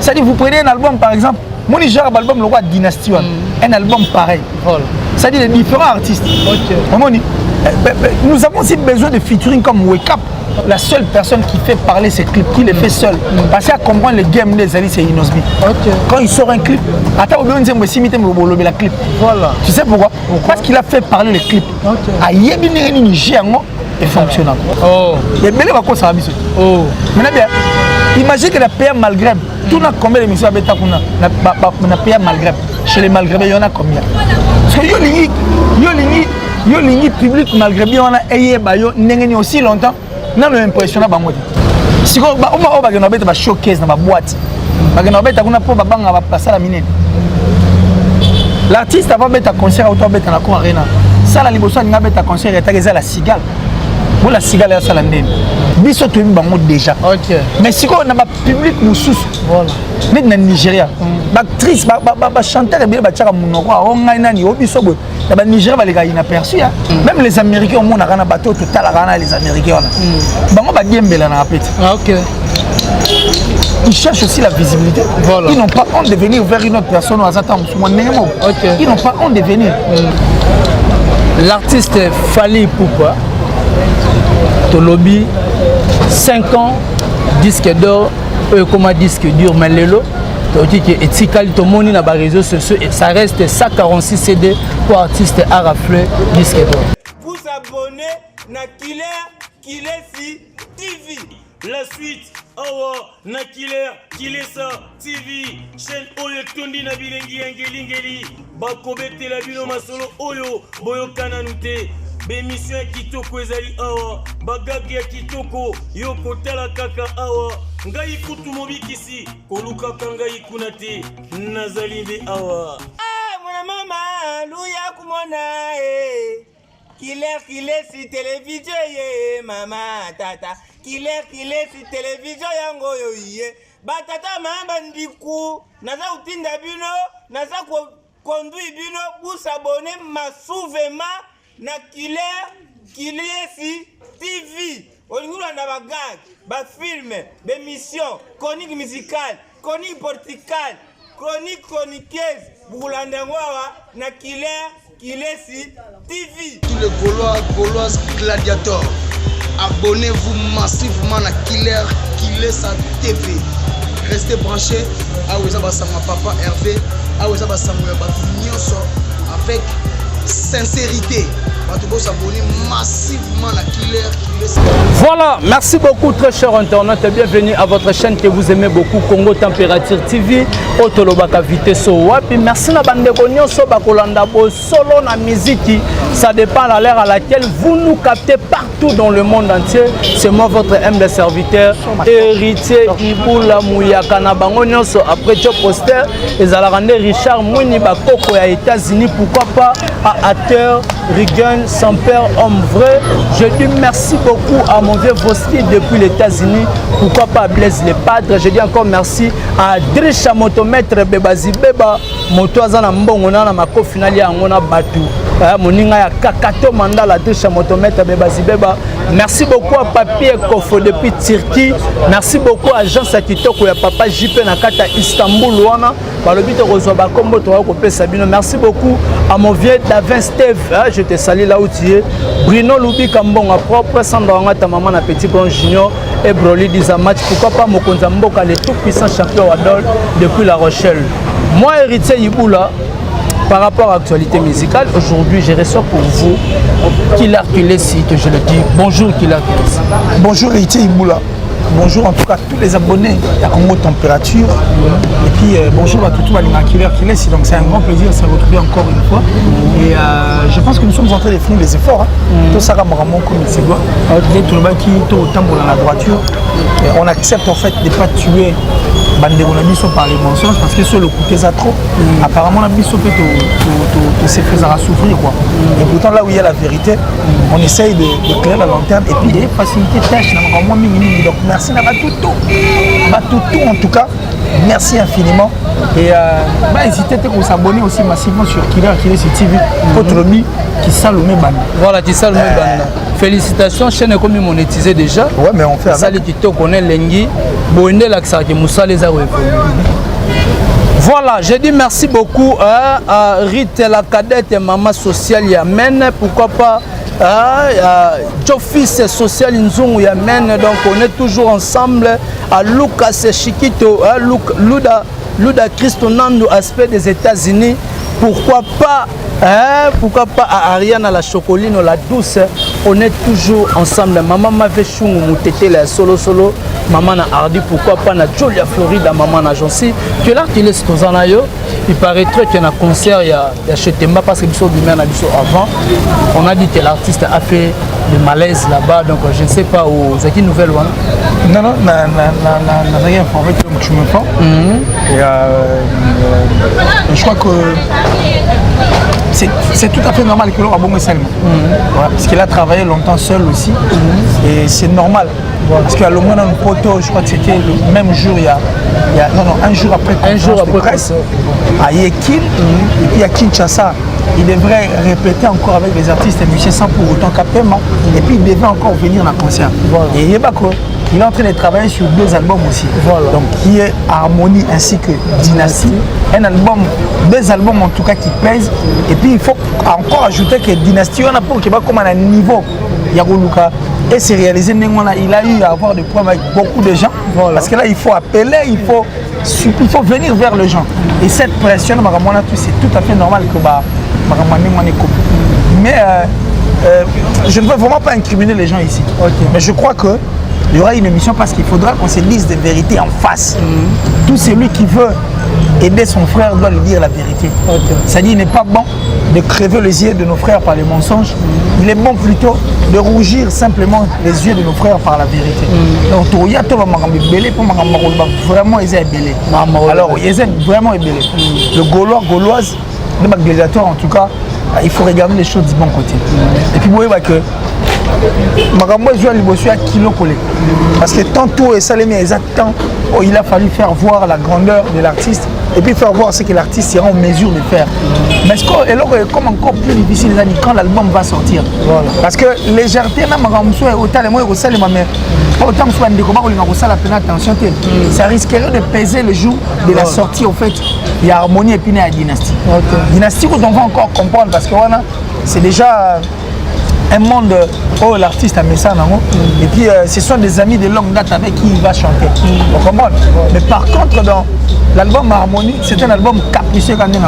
C'est-à-dire, vous prenez un album par exemple, mon genre album, le roi Dynasty, un album pareil. C'est-à-dire, les différents artistes. Nous avons aussi besoin de featuring comme Wake Up. La seule personne qui fait parler ses clips, qui les fait seul. Parce qu'à comprendre le game des alliés, c'est Inosbi. Quand il sort un clip, attends, on dit que la clip. Tu sais pourquoi? Parce qu'il a fait parler les clips. Et fonctionnant. Et bien, ça va bien. Maintenant, bien, imagine que la paix malgré tout n'a combien d'émissions avec ta qu'on a paix malgré. Chez les malgré, il y en a combien? Parce que yo lingi public malgré bien on a ayé ba yo n'engeni aussi longtemps. Non, impressionnant ba moi. Si on va ba showcase dans ma boîte. Ba na beta kuna po ba banga ba passer la minute. L'artiste avant beta concert auto beta na ko arena. Ça la liboso nga beta concert et ta la cigale. Pour la cigale ya sala ndeni. Biso to bango déjà. Mais si on a ba public mususu. Voilà. Mais na Nigeria. Ba actrice ba chanteur bien ba tchaka munoko o ngai nani o biso bo. La Nigeria va les gars inaperçus. Même les Américains au monde a bateau total à les Américains. Bango ba gembela na rapide. OK. Ils cherchent aussi la visibilité. Voilà. Ils n'ont pas honte de venir vers une autre personne. Ils n'ont pas honte de venir. L'artiste Fally Ipupa, Tolobi, 5 ans, disque d'or, comme disque dur, mais l'élo. Ça reste 146 CD pour artiste Araflé, disque d'or. Vous abonnez na Killer TV. La suite, na Killer TV. Chaîne Oyo Tondi na bilengi ngeli. Bakobete la bino masolo Oyo Boyo Kananute. Bémission kitoko ezali awa. Bagagi ya kitoko yoko tala kaka awa. Ngai kutu mobikisi koluka kangai kunate nazali de awa. Mwana mama luya kumona Killer si télévision ye mama tata Killer si télévision yango yo ye batata mamba ndiku naza utinda bino naza conduit bino pour s'abonner masouvement na Killer si TV. On y a des gags, des films, des missions, chroniques musicales, chroniques porticales, chroniques chroniqueuses. Boulandangoa, na Killer si TV. Tous les Gauloises gladiateurs, abonnez-vous massivement à Killer sa TV. Restez branchés. Aweza basanga papa Hervé, aweza basanga batunyoso avec sincérité. Massivement la Killer. Voilà, merci beaucoup très chers internautes et bienvenue à votre chaîne que vous aimez beaucoup, Congo Température TV. Otolobaka Vitesse Wapi. Merci na bande konyoso bakolanda bo solo na musique. Ça dépend de l'heure à laquelle vous nous captez partout dans le monde entier. C'est moi votre humble serviteur, héritier Ibula Mouyaka na bango nyonso après tu poster et à la rendre Richard Mouni bakoko ya États-Unis, pourquoi pas à acteur Rigan sans père homme vrai. Je dis merci beaucoup à mon vieux Voski depuis les États-Unis. Pourquoi pas à Blaise les Padres. Je dis encore merci à Drisha Motomètre Bebazi Beba. Motoazana Mbongona na mako finali ya ngona batu. Moninga ya Kakato Mandala Drisha Motomètre Bebazi Beba. Merci beaucoup à Papier Kofo depuis Turquie. Merci beaucoup à Jean Sakitoko ya Papa JP Nakata Istanbul wana. Balobito Rozoba Kombo Toa Kopé Sabino. Merci beaucoup à mon vieux Davin Steve. Je te salue là où tu es. Bruno Loubi Kambonga propre Sandra ta maman na Petit Bron Junior et Broly Dizamatch. Pourquoi pas Mokonza Mboka le tout puissant champion Wadol depuis La Rochelle. Moi héritier Iboula. Par rapport à l'actualité musicale, aujourd'hui je reçois pour vous Killer Site, je le dis. Bonjour Killer Site. Bonjour héritier Iboula. Bonjour en tout cas à tous les abonnés à Congo Température. Et puis bonjour à tout Killer Site. Donc c'est un grand plaisir de se retrouver encore une fois. Et je pense que nous sommes en train de finir les efforts. Tout ça comme il se doit. Tout le monde qui est au temps dans la droiture. On accepte en fait de ne pas tuer Bandéronabiso par les mensonges parce que sur le côté ça trop. Apparemment la biso peut te se faire souffrir quoi. Et pourtant là où il y a la vérité, on essaye de clairer la lanterne et puis de faciliter tâche. Donc merci à Batutu en tout cas. Merci infiniment. Et n'hésitez pas à s'abonner aussi massivement sur Killer TV. Votre lobby qui salome ban. Voilà, qui salome ban. Félicitations, chaîne est comme monétisée déjà. Ouais, mais on fait ça. Les TikTok, on est lengi. Bonne l'accent que Moussa les a révélés. Voilà, je dis merci beaucoup à Rite la cadette et maman sociale Yamen. Pourquoi pas Jofis social Nzungu Yamen. Donc on est toujours ensemble à Lucas Chiquito, Luda Christo Nando, aspect des États-Unis. Pourquoi pas à Ariane la Chocoline, la douce. On est toujours ensemble. Maman m'avait chou moutete la solo. Maman na Hardy, pourquoi pas na Julia Florida, maman na Jonsi. Que là qu'il est yo, il paraîtrait qu'il y a un concert il y a chez Temba parce que biso du même avant. On a dit que l'artiste a fait le malaise là-bas, donc je ne sais pas où. C'est qui nouvelle one? Non, n'a rien informé comme tu me prends. Et je crois que c'est tout à fait normal que l'on a bon seulement. Parce qu'il a travaillé longtemps seul aussi. Et c'est normal. Parce qu'à le moins dans le poteau, je crois que c'était le même jour, un jour après presse, à Yekil, et puis à Kinshasa. Il devrait répéter encore avec les artistes et musiciens sans pour autant qu'Apema. Et puis il devait encore venir dans le concert. Et Yebako, il est en train de travailler sur 2 albums aussi. Donc qui est Harmonie ainsi que Dynastie. Un album, 2 albums en tout cas qui pèsent. Et puis il faut encore ajouter que Dynastie, on a pour qu'il va comme à un niveau Yagoluka. Et c'est réalisé, il a eu à avoir des problèmes avec beaucoup de gens. Parce que là, il faut appeler, il faut venir vers les gens. Et cette pression, c'est tout à fait normal que mais je ne veux vraiment pas incriminer les gens ici. Mais je crois que il y aura une émission parce qu'il faudra qu'on se dise des vérités en face. Tout celui qui veut aider son frère doit lui dire la vérité. C'est-à-dire qu'il n'est pas bon de crever les yeux de nos frères par les mensonges. Il est bon plutôt de rougir simplement les yeux de nos frères par la vérité. Donc il y a vraiment ébélé. Alors il est vraiment ébélé. Le Gauloise, le gladiateur en tout cas, il faut regarder les choses du bon côté. Et puis vous voyez que parce que tantôt il a fallu faire voir la grandeur de l'artiste et puis faire voir ce que l'artiste sera en mesure de faire. Mais comme encore plus difficile quand l'album va sortir. Parce que légèreté, ça risquerait de peser le jour de la sortie au fait. Il y a Harmonie et puis il y a Dynastie. Dynastie, on va encore comprendre parce que voilà, c'est déjà un monde où l'artiste a mis ça en haut. Et puis ce sont des amis de longue date avec qui il va chanter. Vous comprenez? Mais par contre, dans l'album Harmonie, c'est un album capricieux quand même.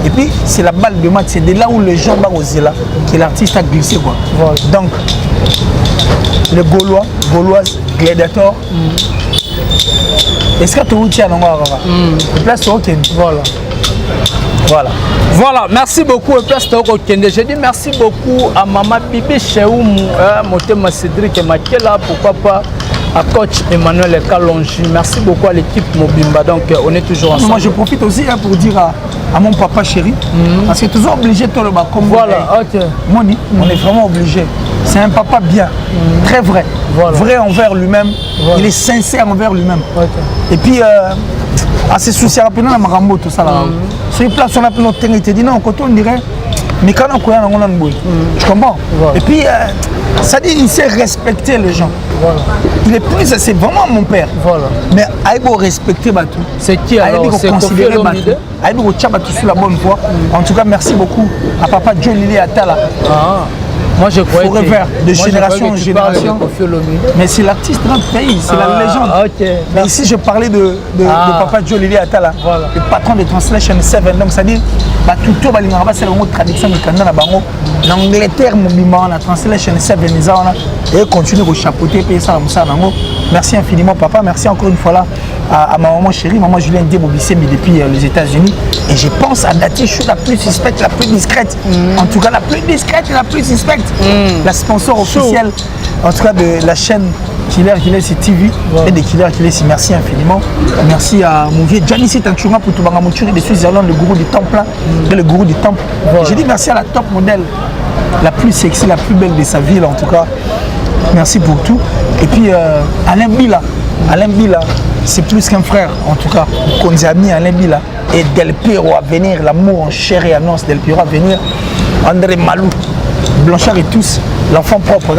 Et puis c'est la balle de match, c'est de là où les gens vont oser là que l'artiste a glissé quoi. Donc le Gauloise, Gladiator. Est-ce que tu as dit à la place ok. Voilà, merci beaucoup je dis merci beaucoup à Maman Bibi Cheoum, Motema Cédric Makela, pourquoi pas à coach Emmanuel Kalonji. Merci beaucoup à l'équipe Mobimba, donc on est toujours ensemble. Moi je profite aussi pour dire à mon papa chéri, parce que toujours obligé de le comme voilà, ok. Moni, on est vraiment obligé. C'est un papa bien, très vrai, vrai envers lui-même, il est sincère envers lui-même. Et puis à ses soucis rapidement, on a tout ça là. Sur une place, on a notre terrain, il te dit non, quand on dirait, mais quand on a un boy, tu comprends? Et puis, ça dit, il sait respecter les gens. Il est plus, c'est vraiment mon père. Mais il faut respecter Batou. C'est qui alors? Il faut considérer Batou. Il faut Batou sur la bonne voie. En tout cas, merci beaucoup à papa Joe Lili Atala. Moi je croyais de génération en génération. Mais c'est l'artiste de notre pays, c'est la légende. Mais ici je parlais de papa Joe Lili Atala, le patron de Translation 7. Donc ça dit tout c'est la traduction en Angleterre, la Translation 7 et continue de chapeauter payer ça. Merci infiniment papa, merci encore une fois là à ma maman chérie, maman Julien Débobissé, mais depuis les États-Unis. Et je pense à Dati, je suis la plus suspecte, la plus discrète. En tout cas la plus discrète et la plus suspecte. La sponsor officielle en tout cas de la chaîne Killer TV et de Killer ici. Merci infiniment. Merci à mon vieux Giannissi Tanchunga pour tout Bangamouchuri de Suisse-Irlande, le gourou du temple et le gourou du temple. J'ai dit merci à la top modèle, la plus sexy, la plus belle de sa ville en tout cas. Merci pour tout. Et puis Alain Bila, c'est plus qu'un frère en tout cas. Konzami Alain Bila et Del Piero à venir, l'amour en chair et annonce Del Piero à venir. André Malou, Blanchard et tous. l'enfant propre.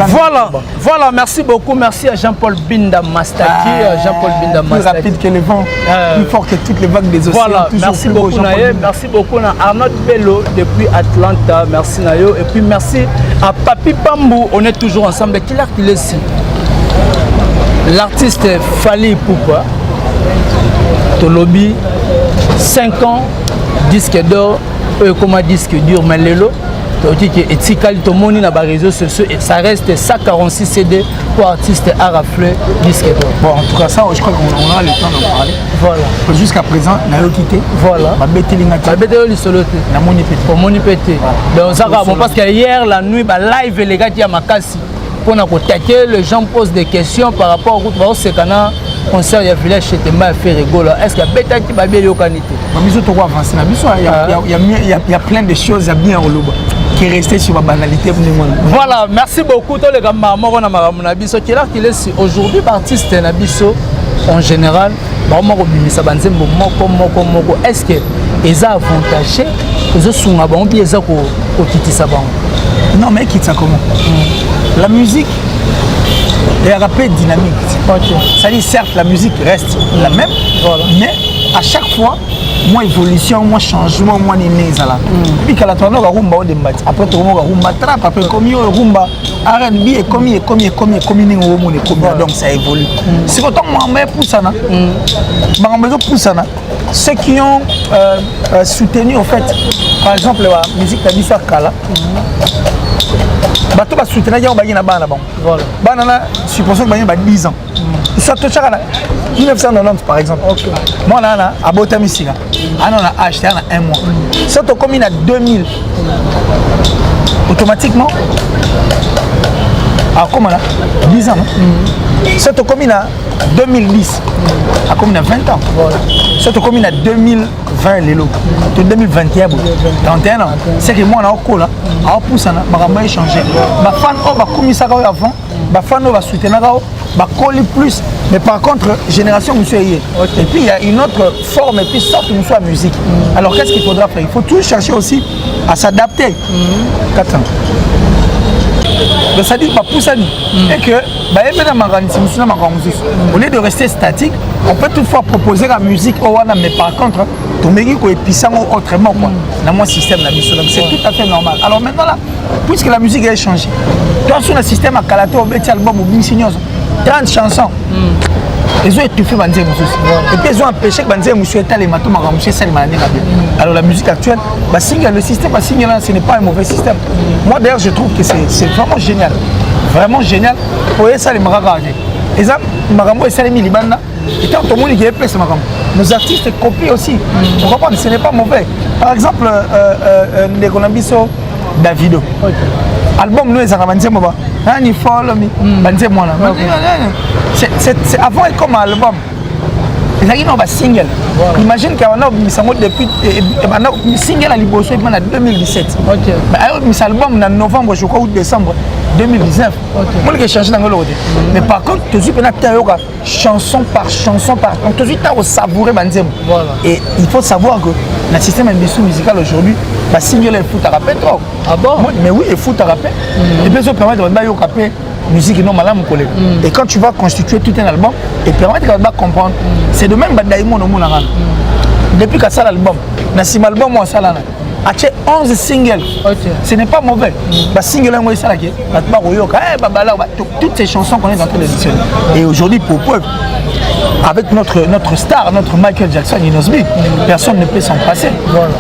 Voilà, merci beaucoup. Merci à Jean-Paul Binda Mastaki. Jean-Paul Binda Mastaki. Plus rapide que le vent, plus fort que toutes les vagues des océans. Voilà, merci beaucoup Naye. Merci beaucoup à Arnaud Bello depuis Atlanta. Merci Nayo. Et puis merci à Papi Pambou. On est toujours ensemble. Qui est ici? L'artiste Fali Poupa. Tolobi, 5 ans, disque d'or, comment disque dur, mais l'élo. Et Tikali Tomoni na réseaux sociaux et ça reste 146 CD pour artistes araflés disque d'or. Bon, en tout cas, ça, je crois qu'on aura le temps d'en parler. Voilà. Jusqu'à présent, on a quitté. Voilà. Ma bête lingati. Ma bête solo. Na moni pété. Pour moni pété. Donc ça va bon parce que hier la nuit, live les gars qui a makasi. Pour nous attaquer, les gens posent des questions par rapport au Sekana, concert de village chez Temba fait rigolo. Est-ce qu'il y a bêta qui va bien le canité? Il y a plein de choses à bien au Louba qui est resté sur ma banalité. Voilà, merci beaucoup. Tous les gars, aujourd'hui, artiste Nabiso en général, est-ce que ils ont avantagé ils sont bien non, mais quitte ça comment? La musique est rappée dynamique. Ça dit certes la musique reste la même, mais à chaque fois, moins évolution, moins changement, moins né ça là. Puis quand la tourne au rumba on débat. Après tout le monde rumba trap, après comme au rumba R&B et comme donc ça évolue. C'est autant moi mais pour ça na. Bah on pour ça na. Ceux qui ont soutenu en fait par exemple la musique de l'histoire Kala. Bato ba soutenir ya ba bana bon. Voilà. Bana na supposons que ba 10 ans. Ça te chara 1990 par exemple. OK. Moi là à Botamisiga. On a acheté en 1 mois. Ça te commune à 2000. Automatiquement à comment là 10 ans. Ça te commune à 2010. À commune à 20 ans. Voilà. Ça te commune à 2020 les lots. 2021 31 ans. C'est que moi on a encore là. À pousse na ba échanger. Ba fan on va comme ça avant. Ba fan on va soutenir ba coller plus. Mais par contre génération monsieur et puis il y a une autre forme et puis sorte nous soit musique. Alors qu'est-ce qu'il faudra faire? Il faut toujours chercher aussi à s'adapter. 4 ans. Donc ça dit pas pour ça et que au lieu de rester statique, on peut toutefois proposer la musique au wana mais par contre ton mérite est puissant autrement quoi dans mon système la mission donc c'est tout à fait normal. Alors maintenant là puisque la musique a changé, toi sur le système à Kalato au petit album au Binsignos 30 chansons. Ils ont étouffé Banzé Moussous. Et puis ils ont empêché que Banzé Moussous ait les matons Maramoussé Salimani. Alors la musique actuelle, le système ce n'est pas un mauvais système. Moi d'ailleurs je trouve que c'est vraiment génial. Vraiment génial. Pour ça les Maragage. Et ça, Maramou et Salimi Libana, et tant tout le monde qui est plus Maramou. Nos artistes copient aussi. Vous comprenez, ce n'est pas mauvais. Par exemple, Nekonabiso Davido. Album nous les Arabanzé Moba. Ni follow me. Banzé moi là. C'est avant et comme album. Il y a un single. Imagine qu'il y a un depuis single à Liboso en 2017. Mais album en novembre, je crois, ou décembre 2019. Moi, j'ai changé dans l'autre. Mais par contre, tu as chanson par chanson par. Donc, tu as savouré Banzem. Et il faut savoir que le système musical aujourd'hui, le single est foot à rapper trop. Ah bon? Mais oui, il est foot à rapper. Et puis, ça permet de rapper. Musique non malade mon collègue. Et quand tu vas constituer tout un album et permettre de comprendre, c'est de même Badaïmo no Monaran. Depuis que ça l'album, na sim album moi ça là. Ache 11 singles. Ce n'est pas mauvais. Ba single moi ça là qui ba royoka toutes ces chansons qu'on est en train d'éditionner. Et aujourd'hui pour preuve avec notre star, notre Michael Jackson Inosbi, personne ne peut s'en passer.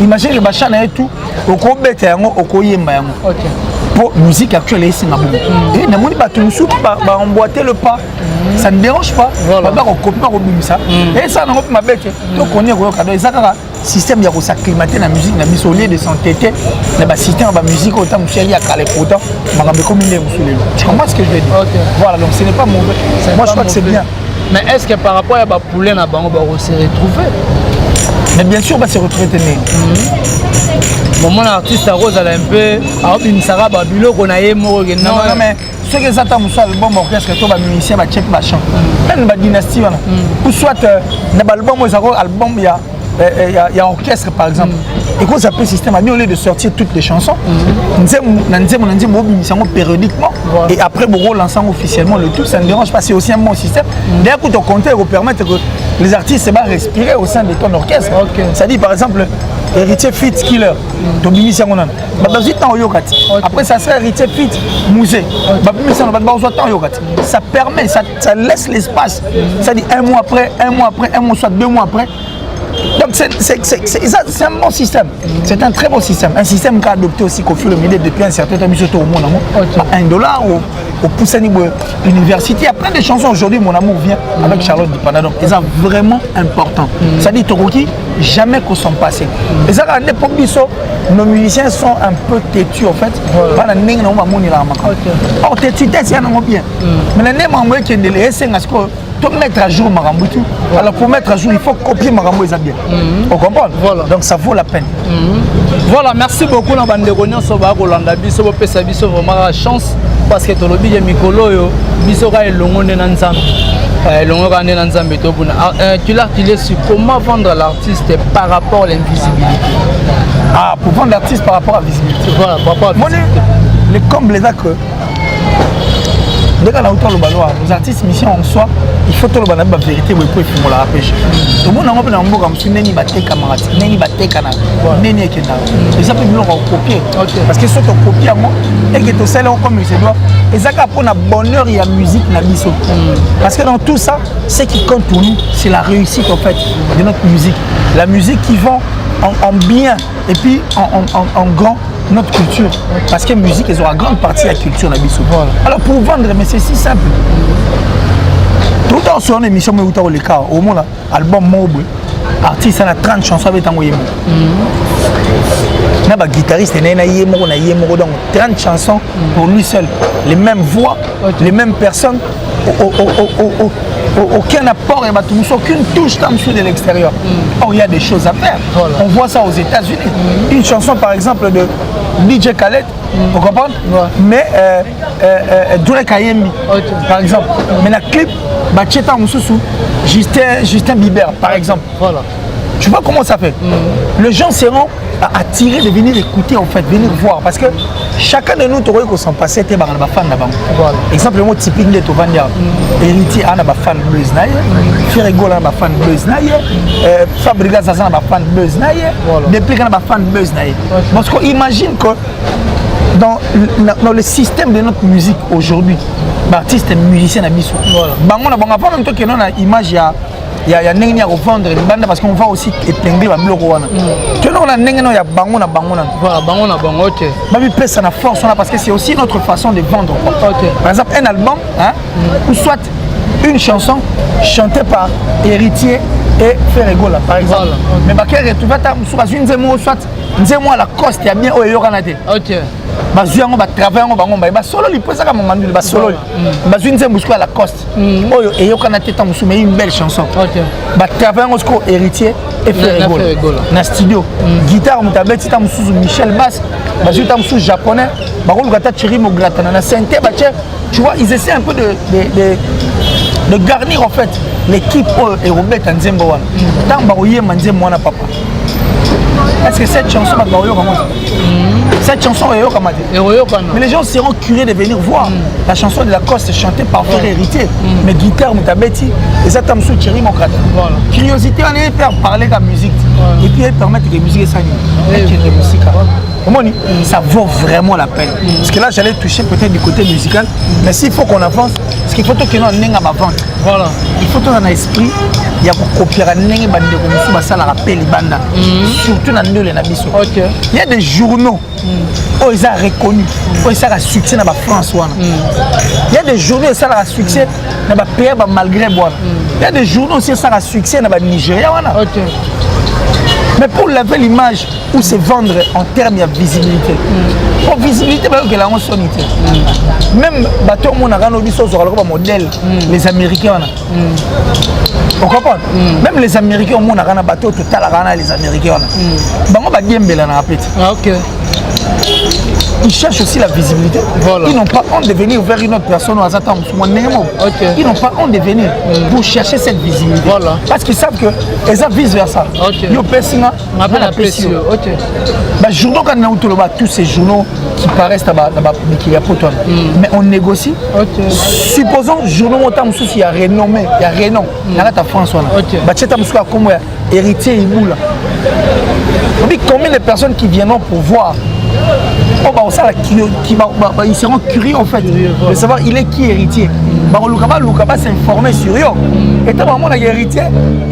Imagine le bachana et tout, au kobete yango, au koyemba yango. Pour musique actuelle ici na boum. Et na moni ba tout ba emboîter le pas. Ça ne dérange pas. Ba ba copier ba ça. Et ça na ma bête. Donc on est royo cadeau ezaka système ya ko s'acclimater na musique na biso au lieu de s'entêter na ba système ba musique autant monsieur ya kale pourtant makambe comme il est musulé. Tu comprends ce que je veux dire? Voilà, donc ce n'est pas mauvais. Moi je crois que c'est bien. Mais est-ce que par rapport à ba poulet na bango ba se retrouver? Mais bien sûr, on va se retrouver. Mon artiste à Rose, elle a un peu. Non, mais ce que ça t'a moussé, l'album orchestre, toi, les musiciens, check machin. Même la dynastie, ou soit, l'album, album, il y a il y a orchestre par exemple. Et qu'on s'appelle système, au lieu de sortir toutes les chansons, périodiquement, et après, on lance officiellement le tout, ça ne dérange pas, c'est aussi un bon système. D'ailleurs, pour te compter, pour permettre que les artistes se respirer au sein de ton orchestre. Ça dit par exemple, héritier fit killer, après ça sera héritier fit musée. Ça permet, ça laisse l'espace. Ça dit un mois après, soit 2 mois après. Donc c'est un bon système, c'est un très bon système. Un système qu'a adopté aussi qu'au fur et à mesure depuis un certain temps, surtout au monde, $1 au Poussani Université. Il y a plein de chansons aujourd'hui, mon amour vient avec Charlotte Dipana. Donc c'est vraiment important. Ça dit Toroki, jamais qu'on s'en passe. Et ça, à l'époque, nos musiciens sont un peu têtus en fait. Or, têtu, c'est un bien. Mais les gens qui ont pour mettre à jour Marambutu. Alors pour mettre à jour, il faut copier Marambo et bien. On comprend? Voilà. Donc ça vaut la peine. Voilà, merci beaucoup na bande konyo so ba kolanda biso bo pesa biso vraiment la chance parce que tolobi ya mikolo yo biso ka elongo na nzambe. Elongo ka na nzambe to buna. Tu l'as dit sur comment vendre l'artiste par rapport à l'invisibilité. Ah, pour vendre l'artiste par rapport à la visibilité. Voilà, par rapport à la visibilité. Les combles les que dès qu'on a autant le ballon, les artistes mission en soi, il faut tout le ballon la vérité pour filmer la pêche. Tout le monde a un peu d'ambo comme si neni battait camarade, neni battait canard, neni est canard. Et ça peut nous copier. Parce que soit on copie à moi et que tout ça là comme il doit. Et ça pour la bonheur et la musique na biso. Parce que dans tout ça, ce qui compte pour nous, c'est la réussite en fait de notre musique. La musique qui vend en bien et puis en grand notre culture. Parce que la musique, ils ont une grande partie de la culture. Alors pour vendre, mais c'est si simple. Tout le temps sur une émission, au cas au moins album Mobo, artiste a 30 chansons avec un moyen. Il y a un guitariste, il y a 30 chansons pour lui seul. Les mêmes voix, les mêmes personnes. Aucun apport et aucune touche de l'extérieur. Or, il y a des choses à faire. Voilà. On voit ça aux États-Unis. Une chanson, par exemple, de DJ Khaled, vous comprenez? Mais Drake Ayemi, par exemple. Mais la clip, Justin Bieber, par exemple. Voilà. Tu vois comment ça fait? Les gens seront attirés de venir écouter, en fait, venir voir. Parce que chacun de nous, qu'on s'en passait, était un fan là-bas. Exemple, le mot typique de Tovandia. Héritier, un fan Buzz Naye. Ferrego, un fan Buzz Naye. Fabriga Zaza, un fan Buzz Naye. Depuis qu'on a un fan Buzz Naye. Parce qu'on imagine que dans le système de notre musique aujourd'hui, l'artiste est musicien à Bissou. Avant même temps que nous avons une image, il y a des gens qui vendre les bandes parce qu'on va aussi épingler les blocs. Tu vois, on a des gens qui ont une force parce que c'est aussi notre façon de vendre. Par exemple, un album, ou soit une chanson chantée par Héritier et Ferrego, par exemple. Mais tu vas une soit Nzemo la coste ya bien oyo kanate. OK. Bazui yango ba travail yango bango ba solo li pesa ka mamanduli ba solo. Bazui Nzemo à la coste. Oyo eyo kanate ta musu mais une belle chanson. OK. Ba travail yango sko héritier et Ferrego. Na studio. Guitare mutabeti ta musu Michel Bass. Bazui ta musu japonais. Ba ko lukata chirimo gratana na synthé ba tu vois ils essaient un peu de garnir en fait l'équipe et Robert Nzembo wana. Tant ba oye Nzembo wana papa. Est-ce que cette chanson va cette chanson est mais les gens seront curieux de venir voir la chanson de Lacoste chantée par Frère Héritier. Mais guitare Mutabeti et ça t'aime Thierry Mokrata. Curiosité on est faire parler de la musique et puis permettre que la musique ça vaut vraiment la peine. Parce que là j'allais toucher peut-être du côté musical, mais s'il faut qu'on avance, parce qu'il faut que nous ayons à vente. Voilà. Il faut qu'on ait un esprit, il y a copier un nègre bandé comme ça la rappel banda. Surtout dans le nabiso. OK. Il y a des journaux où ils ont reconnu, où ils ont succès dans la France. Il y a des journaux où ils ont succès dans le pays malgré moi. Il y a des journaux où ils ont succès dans le Nigeria. OK. Mais pour lever l'image ou se vendre en termes de visibilité. Pour visibilité, c'est la sonité. Même bateau mon a modèle les Américains. On comprend? Même les Américains ont un bateau total les Américains. Bango ba diembela na rapete. OK. ils cherchent aussi la visibilité. Voilà. Ils n'ont pas honte de venir vers une autre personne au hasard. Ils n'ont pas honte de venir pour chercher cette visibilité. Voilà. Parce qu'ils savent que ils ont vice versa. Ok. Yo personne On appelle la pression. Ok. Bah journaux quand on a tous ces journaux qui paraissent là-bas qui a pour toi. Mais on négocie. Ok. Supposons journaux montant souci il y a renommé, il y a renom. Là ta François là. Ok. Bah tu as comme héritier Iboula. On dit combien de personnes qui viendront pour voir. Oh bah ça ils seront curieux en fait de savoir il est qui héritier. Bah Lukaba s'informer sur eux. Et tant mon héritier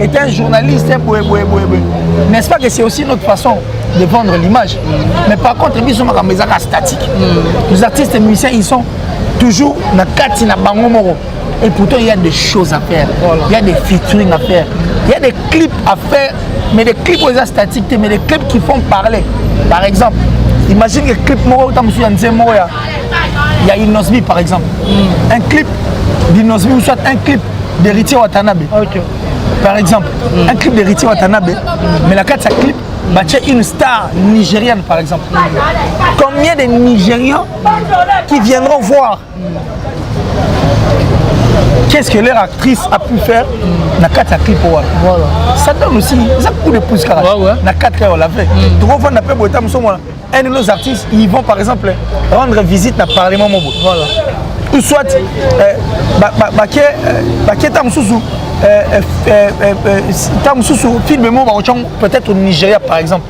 est un journaliste n'est-ce pas que c'est aussi notre façon de vendre l'image. Mais par contre ils sont comme des artistes statiques. Les artistes et musiciens ils sont toujours na kati na bango moro. Et pourtant il y a des choses à faire. Voilà. Il y a des featuring à faire. Il y a des clips à faire, mais des clips aux statiques, mais des clips qui font parler. Par exemple, imagine que clip moro il y a Inosbi par exemple. Un clip d'Inosbi ou soit un clip d'Héritier Watanabe. Okay. Par exemple, un clip d'Héritier Watanabe, mais la carte ça clip, bah une star nigériane par exemple. Combien de Nigérians qui viendront voir qu'est-ce que leur actrice a pu faire dans 4 clips. Voilà. Ça donne aussi un coup de pouce car dans 4 on l'a fait. Un de nos artistes, ils vont par exemple rendre visite dans le Parlement. Voilà. Ou soit peut-être au Nigeria par exemple.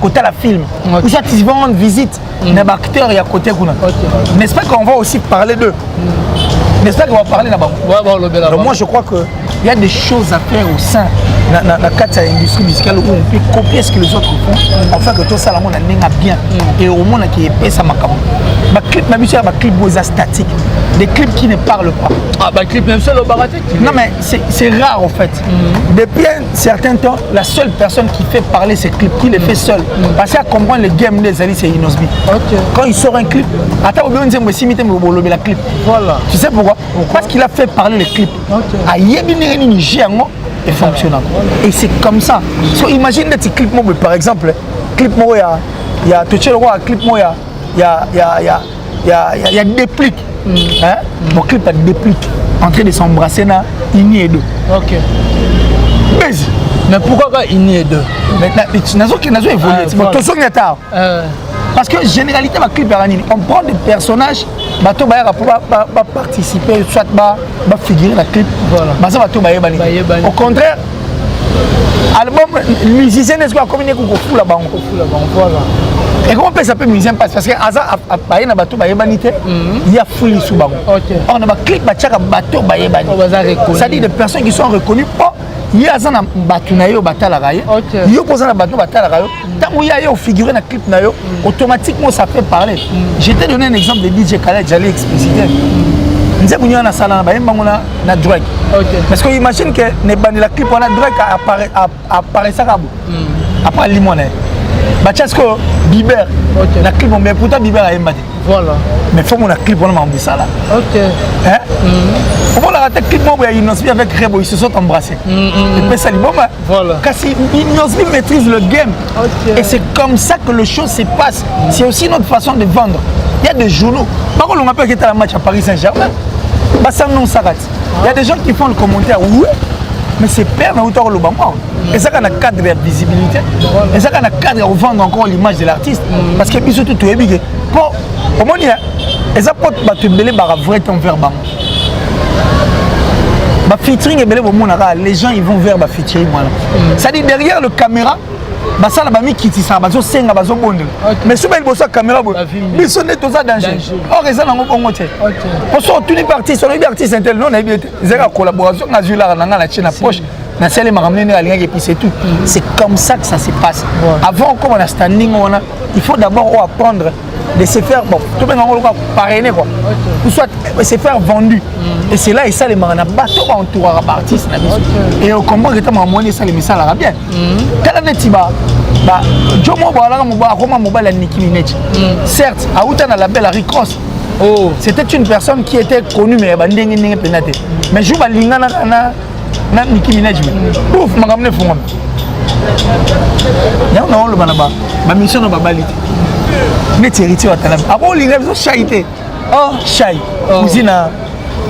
Côté la film. Ou soit ils vont rendre visite dans l'acteur et à côté. N'est-ce pas qu'on va aussi parler d'eux? N'est-ce pas qu'on va parler là-bas? Donc moi je crois qu'il y a des choses à faire au sein de l'industrie musicale où on peut copier ce que les autres font afin que tout ça là on bien et au monde qui est ça ma clip ma musique ma clip statique, des clips qui ne parlent pas. Ah bah clip même seul au baratique. Non mais c'est rare en fait. Depuis un certain temps la seule personne qui fait parler ces clips qui les fait seul parce qu'à comprendre le game des alliés c'est Inosbi. Quand il sort un clip attends on dit me simiter me la clip. Voilà. Tu sais pourquoi? Parce qu'il a fait parler les clips. À Yébini Niger est fonctionnant. Et c'est comme ça. So, imagine des clips mobile par exemple. Clip moya, il y a touché le roi clip moya, il y a déplique. Hein? Mon clip a déplique en train de s'embrasser na Ini et deux. OK. Mais pourquoi Ini et deux? Maintenant tu n'as évolué. Parce que généralité ma clip on prend des personnages bateau pour participer soit figurer la clip au contraire album musicien n'est-ce pas communiquer qu'on fout là-bas et comment ça peut musicien parce que Aza a parlé na bateau il y a fouille sous bango on a clip bateau ça dit des personnes qui sont reconnues pas il y a un bateau na yo batala rayo il y a un bateau batala rayo tant où il y a figuré na clip na yo automatiquement ça fait parler. Je t'ai donné un exemple de DJ Khaled, j'allais expliciter. Nous avons eu un salon na Drake. Parce que imagine que la clip on a Drake apparaît ça après limone. Bachasco Bieber la clip mais pourtant Bieber a embadé. Voilà. Mais faut mon clip on m'a ça là. OK. Hein? Comment la clip moi il Inosbi avec Rebo ils se sont embrassés. Et puis ça lui bon voilà. Parce Inosbi maîtrise le game. Et c'est comme ça que les choses se passent. C'est aussi notre façon de vendre. Il y a des journaux. Par contre on appelle que tu as un match à Paris Saint-Germain. Bah ça non s'arrête. Il y a des gens qui font le commentaire oui. Mais c'est perdre dans le Lobama. Et ça, on a cadre de visibilité. Et ça, on a cadre de vendre encore l'image de l'artiste. Parce que puis surtout, tu es big. Pour moi, et ça peut te mêler par vrai ton verbe. Featuring et les gens ils vont vers featuring. Ça dit derrière le caméra. Ça la mis qui ça bazo senga bazo bondel mais souvent il bosse caméra bo biso net ça danger or ça na ngo ngote pour so tous les parties sur les artistes intel non na bien zéro collaboration na jula na la chaîne poche na celle ma ramener à lien et puis c'est tout c'est comme ça que ça se passe avant comme on a standing on a il faut d'abord apprendre de se faire bon tout bien on va parrainer quoi ou soit se faire vendu et c'est là et ça les marana bateau entouré par artiste et au comment que tu m'as monnaie ça les messages là bien quand on tiba Jomo voilà comment mobile Nicki Minaj certes à Outana la belle Rick Ross c'était une personne qui était connue mais bandingue pénaté mais je vais lingana na Nicki Minaj ouf m'a ramené fond Non, non, le banaba. Ma mission n'a pas balité. Mais tu héritier à Tanam. Ah bon, l'ingénieur, ils ont chaité. Oh, chai. Cousine,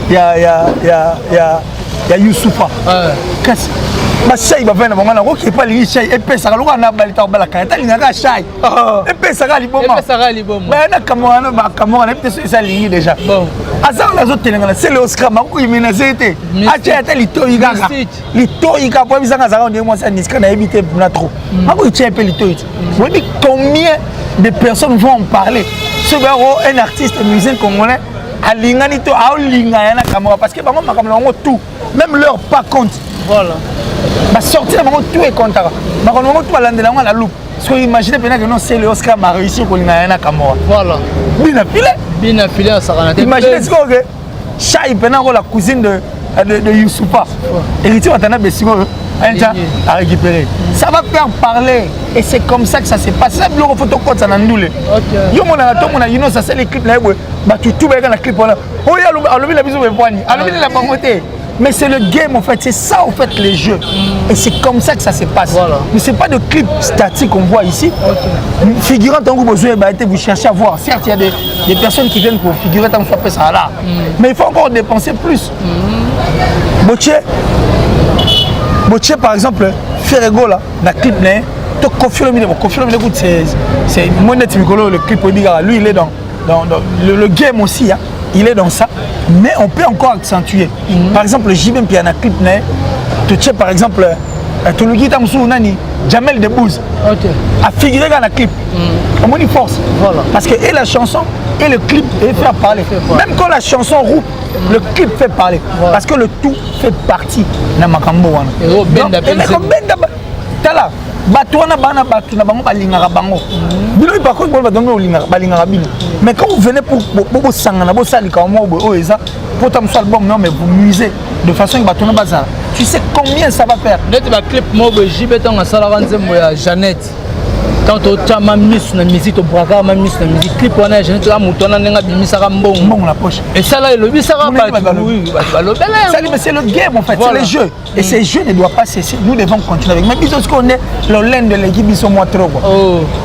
il y a Youssoufa. Qu'est-ce ma chai va venir à moi, qui n'est pas les chai, et puis ça va le balité au balaka. Il y a un chai. Et puis ça va le bon. Mais il y a un Cameroun, et puis ça ligne déjà. Bon. Azar les autres télégraphes, c'est le Oscar, il m'a menacé. Ah, tu as l'ito Iga. L'ito Iga, pour les Azar, on est moins nisque, on a évité trop. Ah, oui, tu as un peu l'ito. Vous dites combien de personnes vont en parler? Ce gars, un artiste, un musicien congolais, à l'Inganito, à l'Ingana Cameroun, parce que tout, même leur pas compte. Voilà. Bah sortir tout est content. Bah on tout à la loupe. Parce que imaginez bien que non c'est le Oscar m'a réussi pour l'Ingana Cameroun. Voilà. Bien affilé à Sarana. Imaginez ce que Chai Penango la cousine de Youssoufa. Héritier Watana Bessingo à récupérer. Ça va faire parler et c'est comme ça que ça s'est passé. Ça bureau photo code ça n'andoule. Yo mon arato mon ayino ça c'est les clips là bah tu tout bien la clip là. Oh ya alobi la biso be poani. Alobi la bangoté. Mais c'est le game en fait, c'est ça en fait les jeux. Et c'est comme ça que ça se passe. Voilà. Mais c'est pas de clip statique qu'on voit ici. Figurant tant que vous cherchez à voir. Certes, il y a des personnes qui viennent pour figurer tant que soit ça là. Mais il faut encore dépenser plus. Botché par exemple, Ferrego là, dans le clip là, tu confirmes c'est moi net le clip lui il est dans le game aussi. Hein. Il est dans ça, mais on peut encore accentuer. Par exemple, JBM qui a un clip, tu sais par exemple, tu le guides en Nani, Jamel Debbouze, a figuré dans la clip. On dit force. Voilà. Parce que et la chanson et le clip fait parler. Même quand la chanson roule, le clip fait parler. Voilà. Parce que le tout fait partie de Makambo. Tala, Batouana Bana Batuna Bango Balingara Bango. Bilo par contre, Balingara Bino. Mais quand vous venez pour Sangana, pour Salika, pour ton album, non, mais vous musez de façon que Batouana Bazar. Tu sais combien ça va faire? Net va clip mob Jibeton à Salaranzem à Jeannette. Quand tu as ma mise na musique, tu braga ma mise na musique. Clip on a Jeannette, tu as moutona nenga bimisa rambon. Bon la poche. Et ça là, le bisara mais c'est le game en fait, c'est le jeu. Et ces jeux ne doivent pas cesser. Nous devons continuer avec. Mais bisous qu'on est le laine de l'équipe, ils sont moins trop.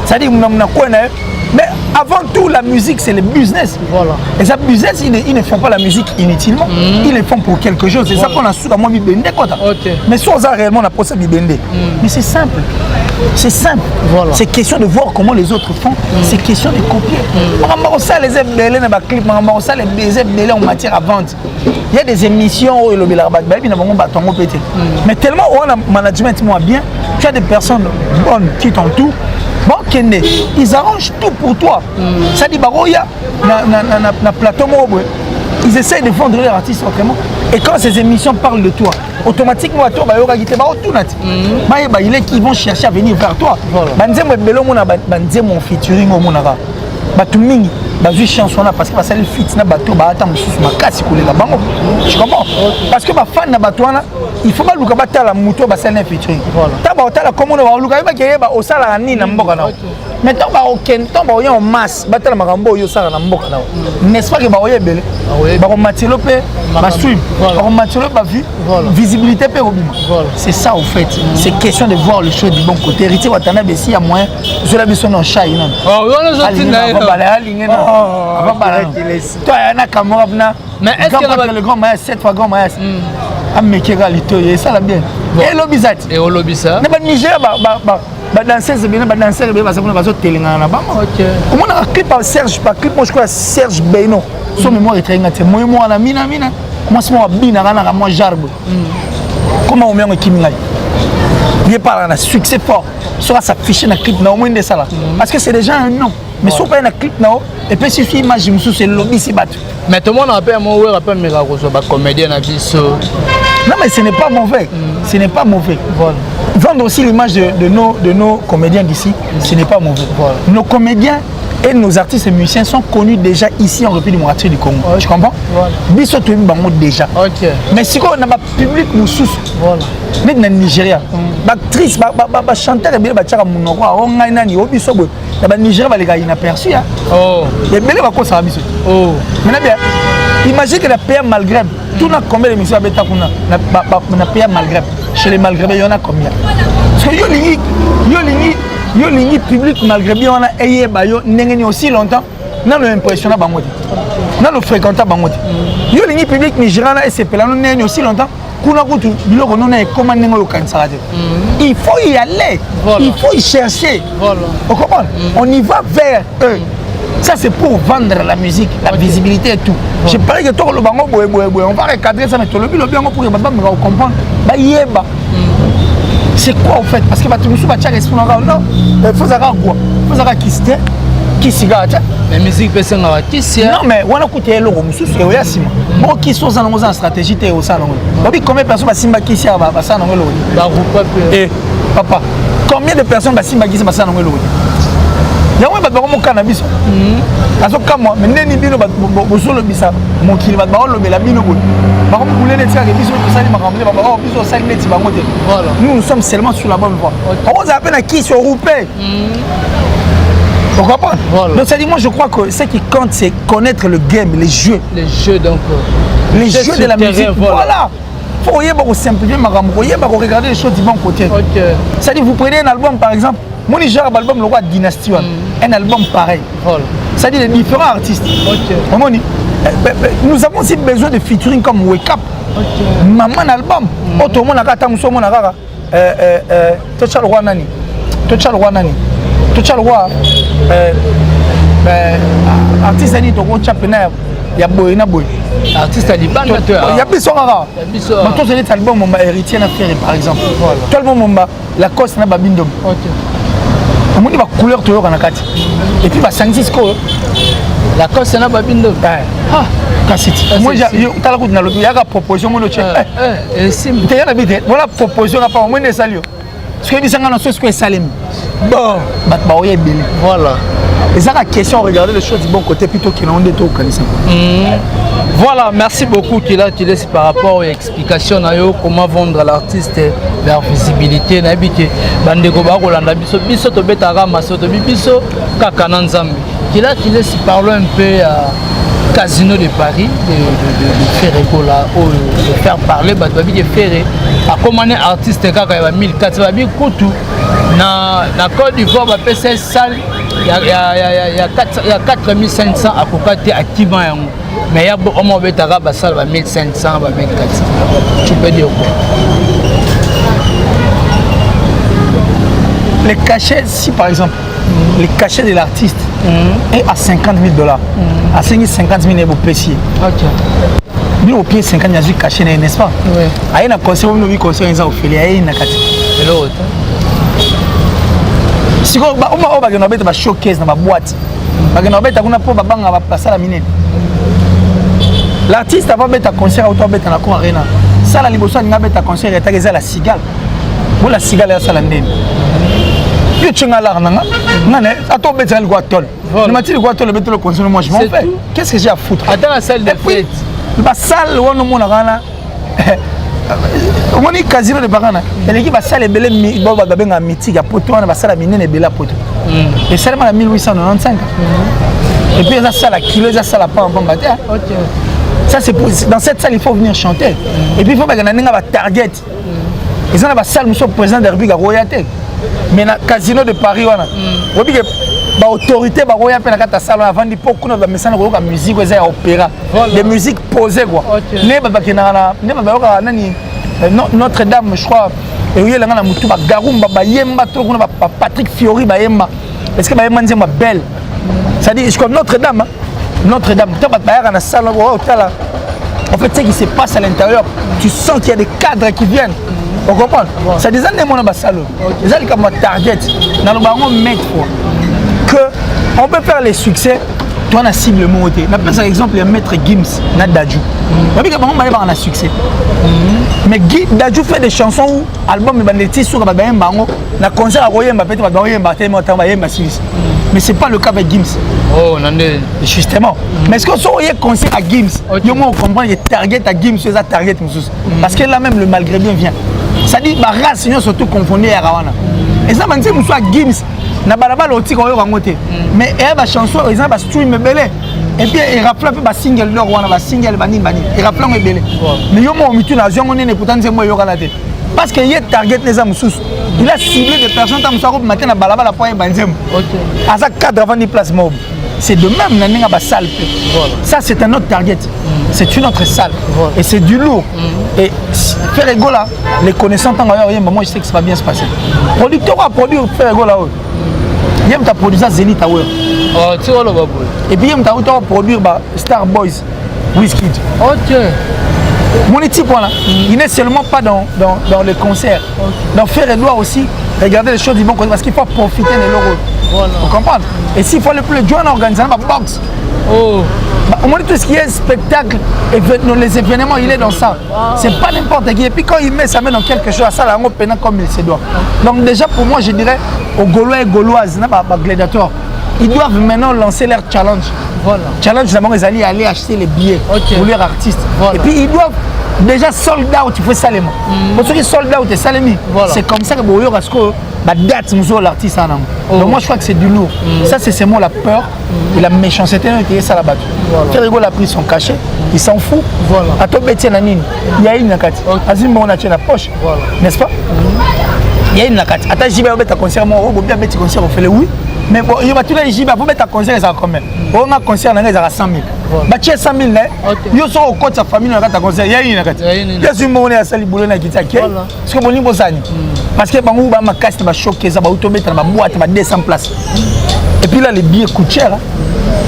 Ça dit mais avant tout, la musique, c'est le business. Voilà. Et ça, business, ils ne font pas la musique inutilement. Ils le font pour quelque chose. C'est ça qu'on a sous la moitié bibende. Mais sans ça, réellement, on a posé bibende. Mais c'est simple. C'est simple. Voilà. C'est question de voir comment les autres font. C'est question de copier. Les ébélés dans clip, les ébélés en matière à vente. Il y a des émissions où il y a des mais tellement on a management moins bien, tu as des personnes bonnes qui t'entourent. Bon, ils arrangent tout pour toi. Ça dit, na plateau, ils essayent de vendre leur artiste autrement. Et quand ces émissions parlent de toi, automatiquement, ils vont chercher à venir vers toi. Chanson là parce que ça le fit na bateau ba attendre sous ma casse la bango. Tu comprends? Parce que ma fan na bateau là, il faut pas luka bata la moto ba ça featuring. Ta ba otala comme on va luka ba ke ba osala ni na mboka na. Mais tant ba aucun temps ba oya en masse bata la makambo yo sala na mboka na. N'est-ce pas que ba oya belé? Ba ko matelo pe ba swim. Ba ko matelo ba vu visibilité pe obima. C'est ça au fait. C'est question de voir le show du bon côté. Héritier Watana Bessi a moins je la besoin en chai non. Oh, on les autres na. Toi, il y a un camarade. Mais est-ce que le grand maïs, 7 fois grand maïs, a mekera lito, et ça la bien. Et l'obisat. Et l'obisat. Mais Niger, danser, c'est bien, danser, c'est bien, parce qu'on va se télénger là-bas. Comment on a un clip à Serge, pas clip, moi je crois à Serge Beno. Son mémoire est très gâtée. Moi, on a mina. Moi, c'est moi, bina, moi, jarbe. Comment on met un kimingay? Il parle d'un succès fort. Soit s'afficher dans le clip, au moins de ça là. Parce que c'est déjà un nom. Mais si on parle d'un clip, et puis si tu imagines, c'est le lobby qui bat. Mais tout le monde appelle moi, on appelle mes comédien. Non, mais ce n'est pas mauvais. Ce n'est pas mauvais. Voilà. Vendre aussi l'image de nos comédiens d'ici, ce n'est pas mauvais. Voilà. Nos comédiens et nos artistes et musiciens sont connus déjà ici en République démocratique du Congo. Tu comprends? Biso tu déjà. Mais si on a un public nous sous, même dans le Nigeria, actrice, chanteur et bien battra mon roi, on a nani, au biso, le Nigeria va les gars inaperçus. Les belles va quoi ça biso. Maintenant bien, imagine que la paix malgré tout n'a combien d'émissions à bêta qu'on a paix malgré chez les malgré il y en a combien? que yo lingi public malgré bien on a ayé ba yo ndengeni aussi longtemps na le impressionnant bango te na le fréquentant bango te yo lingi public nigérian et c'est pelano ndengeni aussi longtemps kuna kutu biloko nona e comment ndengo yo kansara te il faut y aller il faut y chercher on comprend on y va vers eux. Ça c'est pour vendre la musique, la visibilité et tout. Je parie que tout le bango on va recadrer ça mais tout le bien pour que papa me comprendre. Bah yeba. C'est quoi en fait? Parce que tu me souviens respect non. Il faut savoir quoi? Il faut savoir qui siga. La musique peut s'en avoir qui c'est. Non mais on a coûté le rhum sous et oya sima. Bon qui sont en stratégie t'es au salon. Bah combien de personnes va simba qui sia va ça non le. Bah et papa, combien de personnes va simba qui va ça non le. Yango ba ba mo cannabis aso kama meneni bino ba bosolo bisa mokili ba ba lobela bino bo ba ko boulele tia ke biso ko sali makamble ba ba biso sali neti bango te voilà nous sommes seulement sur la bonne voie on vous appelle à qui se rouper pourquoi pas voilà. Donc ça dit moi je crois que ce qui compte c'est connaître le game les jeux donc les jeux de la musique voilà faut y avoir simplifier makambo faut y avoir regarder les choses du bon côté OK ça dit vous prenez un album par exemple mon genre album le roi Dynasty un album pareil voilà. Ça dit les différents artistes OK nous avons aussi besoin de featuring comme Wake Up maman album auto mon akata muso mon akaka tocha le roi nani artiste ni to ko chapena ya boy na boy artiste ali banda to ya biso kaka mais toi c'est album mon héritier na faire par exemple voilà tout le monde la cause na babindom OK on dit ma couleur toujours en akati et puis ba Francisco la cause na babindo ah kasiti moi j'ai tala ko na lobi ya ka proposition mo lo che sim te ya na bite voilà proposition na pas moi ne salio ce que bisanga na ce que salim bon bat ba oye bele voilà et ça la question regarder les choses du bon côté plutôt qu'il en est tout kanisa voilà merci beaucoup qu'il laisse par rapport aux explications comment vendre l'artiste vers visibilité na bité bandeko ba kolanda biso to betaka masoto biso kaka na nzambe qu'il laisse parler un peu à Casino de Paris de faire écola ou de faire parler bah tu de faire à commander artiste kaka ya 1400 ba bi kutu na Côte d'Ivoire ba pesa salle il y a 4500 à Kokate à Kiban yango mais il y a au moins betara ba salle ba 1500 ba 1400 tu peux dire quoi les cachets si par exemple les cachets de l'artiste est à $50,000 à 50,000 euros payé OK au pied 50 000 cachets n'est-ce pas oui aïe na conseil on nous conseil ça Ophélie aïe na kati l'autre si on va gagner ba showcase na ba boîte ba gagner ba kuna po ba banga ba pasala minene l'artiste avant beta concert auto beta na ko arena ça la liboso nga beta concert et ta la cigale pour la cigale ya sala ndeni yo tchenga la nanga ngane ato beta le guatol ne m'a dit le guatol beta le concert moi je m'en fais qu'est-ce que j'ai à foutre attends la salle de fête ba salle wono mona kana on est casino de Barana et l'équipe va salle belé mi bo ba benga mythique ya poto na ba salle minene bela poto et seulement la 1895 et puis ça salle kilo ça salle pas en bon bâtard OK ça c'est pour dans cette salle il faut venir chanter et puis il faut ba gagner ba target ils ont ba salle monsieur président de République royauté mais na casino de Paris wana obi que ba autorité ba roya pe na kata salle avant di poko na ba mesana ko ka musique eza opéra des musiques posées quoi ne ba kinana ne ba yoka nani Notre-Dame je crois et oui là na mutu ba garumba ba yemba trop kuna ba Patrick Fiori ba yemba est-ce que ba yemba nzema belle ça dit je comme Notre-Dame tu ba ba na salle là en fait ce qui se passe à l'intérieur tu sens qu'il y a des cadres qui viennent on comprend c'est des années mon ba salle les gens comme target na lo bango mettre que on peut faire les succès toi na cible monté na par exemple le maître Gims na Dadju parce que on a un succès mais Dadju fait des chansons où album bandeti sur ba bango na concert à Royemba peut-être ba Royemba tellement temps ba yemba Suisse mais c'est pas le cas avec Gims oh nandé justement mais est-ce que so y concert à Gims yo on comprend les target à Gims c'est ça target parce que là même le malgré bien vient ça dit ba race surtout confondu à Rawana et ça man c'est muso à Gims na balabala otiko oyo kangote mais et ba chanson ils ont ba stream belé et puis il rappelle peu ba single d'or wana ba single bani et rappelle belé mais yo mo mitu na zongo nene pourtant c'est moi yo kana te parce que il target les hommes sous. Il a ciblé des personnes comme ça matin à balabala pour banzem. À ça 4 avant des places mob. C'est de même dans la salle. Ça c'est un autre target. C'est une autre salle et c'est du lourd. Et faire ego là, les connaissants tant moi je sais que ça va bien se passer. Producteur a produit faire ego là. Il y a produit ça Zenith Tower. Et puis il y a produire Star Boys Wizkid. OK. Mon équipe là, il n'est seulement pas dans les concerts. Dans faire ego aussi, regarder les choses du bon côté parce qu'il faut profiter de leur rôle. Voilà. Vous comprenez? Et s'il faut le plus jouer en organisant ma boxe. Oh. Au moins tout ce qui est spectacle, les événements, il est dans ça. C'est pas n'importe qui. Et puis quand il met ça met dans quelque chose, ça là, on peine comme il se doit. Donc déjà pour moi, je dirais aux Gaulois et Gauloises, gladiateurs, ils doivent maintenant lancer leur challenge. Voilà. Challenge d'abord, ils allaient aller acheter les billets pour leurs artistes. Voilà. Et puis ils doivent déjà sold out, il faut salement. Pour ceux qui sold out et salemi, c'est comme ça que vous voyez parce que la date, nous l'artiste en amont. Donc moi je crois que c'est du lourd. Ça c'est seulement la peur et la méchanceté qui est ça là-bas. Faire rigolo a pris son cachet, il s'en fout. Voilà. À toi bêtier nanine, il y a une nakati. Azim bon a la poche, n'est-ce pas? Il y a une nakati. Attends j'y vais au concert, moi au bien petit concert on fait le oui. Mais bon, il va tout les JB, vous mettre un concert, ça combien? On a un concert, on a 100 000. Bah, tu as 100 000, il y a au côté de sa famille, on a un concert, il y a une. Il y a une monnaie à Sali Boulona qui est parce que bon, il parce que Bangou, ma casse, va choquer, ça va automer, ça va boîte, va 200 places. Et puis là, les billets coûtent cher.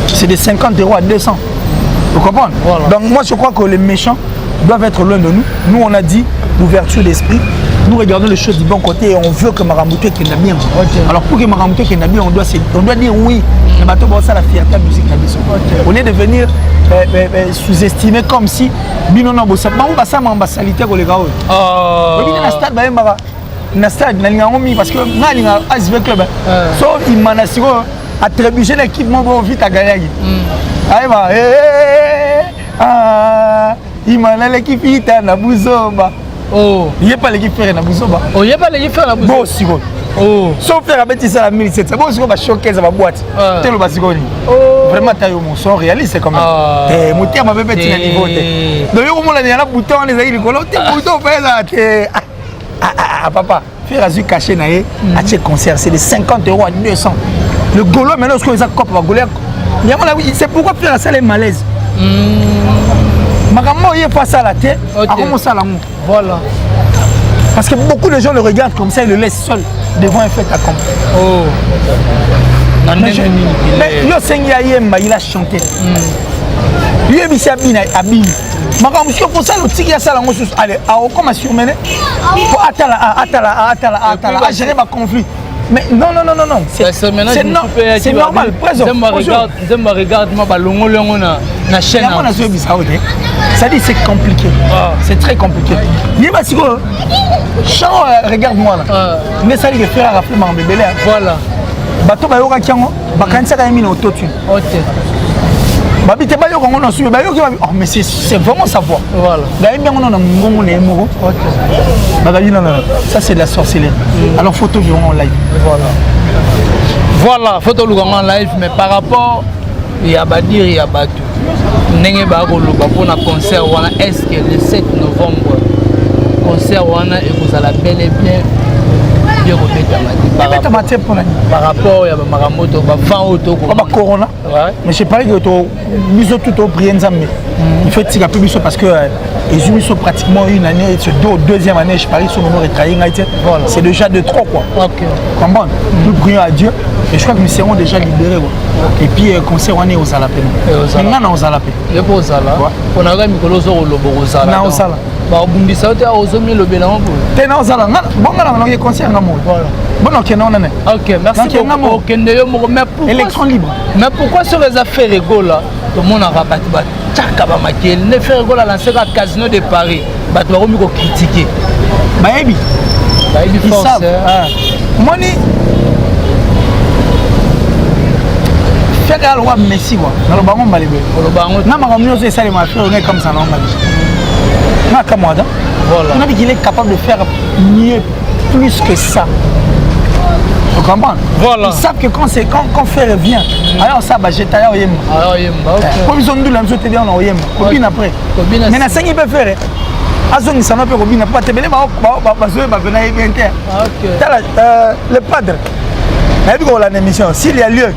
C'est de 50 € à 200. Vous comprenez? Donc, moi, je crois que les méchants doivent être loin de nous. Nous, on a dit l'ouverture d'esprit. Nous regardons les choses du bon côté et on veut que Maramouté qu'il bien. Alors pour que Maramouté qu'il bien, on doit dire oui. Le bateau ça la fierté de la musique. On est de venir sous-estimer comme si bino no bossa. Ma on ça ma salité ko les gars. Na stade ba yamba. Na stade na linga ngomi parce que na linga ASV club. So il manasiro attribuer l'équipe mon bon vite à gagner. Aïba il m'a l'équipe ita na Buzoba. Oh, il n'y a pas l'équipe faire na Buzoba. Oh, il n'y a pas l'équipe faire na Buzoba. Bon, si bon. Oh, sauf faire avec ça la 1700. Bon, si on va choquer ça va boîte. Tel le basigoni. Oh, vraiment taille au son réaliste quand même. Eh, mon terme avait petit niveau. Donc yo mo la ni na bouton les aïe ko l'autre bouton fait ça. Ah papa, faire azu caché na yé à ce concert, c'est de 50 € à 200. Le Gaulois maintenant ce qu'on a cop va Gaulois. C'est pourquoi faire ça les malaise. Maman il est face à la tête, à commencer à l'amour. Voilà. Parce que beaucoup de gens le regardent comme ça, ils le laissent seul devant un fait accompli. Oh. Mais il a chanté. Lui est habillé. Maman, monsieur, pour ça, le tigre a ça la ressource. Allez, comment surmener? Pour attala, à gérer ma conflit. Mais non, c'est normal. Je me regarde, la chaîne. Ça dit c'est compliqué. C'est très compliqué. Regarde-moi là. Mais ça dit que faire à mon bébé là. Voilà. Bateau ba yoka kiango, ba kanisa ka yemi na autotune. OK. Ba bité ba yoka ngona subi ba yoka oh mais c'est vraiment savoir. Voilà. Ba yemi ngona na ngongo na emoko. OK. Ba non. Ça c'est de la sorcellerie. Alors photo vivons en live. Voilà, photo en live mais par rapport il y a badir il y a batu. Nenge ba ko loba pona concert wana est-ce que le 7 novembre concert wana et vous allez bel et bien par rapport à Maramoto, Corona. Mais je parle que nous avons tout prié il faut tirer plus parce que ils ont pratiquement une année, c'est deuxième année, je parie sur le nom de c'est déjà de trop quoi. Comprends? Nous prions à Dieu et je crois que nous serons déjà libérés. Et puis concert on est aux Alapés. Maintenant aux Alapés. Et pour ça là, on a même Colosso au Lobo aux Alapés. Bah Bundisa tu as osé le bilan. T'es dans Zala. Bon on a concert na mo. Bon OK non. OK, merci beaucoup. OK, mais pourquoi élection libre. Mais pourquoi sur les affaires égaux là, tout le monde a rabattu ba tchaka ba makel, les affaires égaux là lancé à Casino de Paris. Ba tu vas me critiquer. Ba ebi force. Moi ni fait à loi Messi quoi. Dans le bango balibé. Le bango. Na makamyo c'est ça les affaires on est comme ça normal. Voilà. On a dit qu'il est capable de faire mieux, plus que ça. Vous comprenez? Voilà. Ils savent que quand faire vient, alors ça, bah, j'ai taillé au Yem. Comme ils ont dit, la même chose, on a au Yem. Copine après. Mais la 5 il peut faire. azongi sana pe kobina pa tebele ba bazoe ba vena yebente. OK. Le padre. Na bi ko la émission s'il y a lieu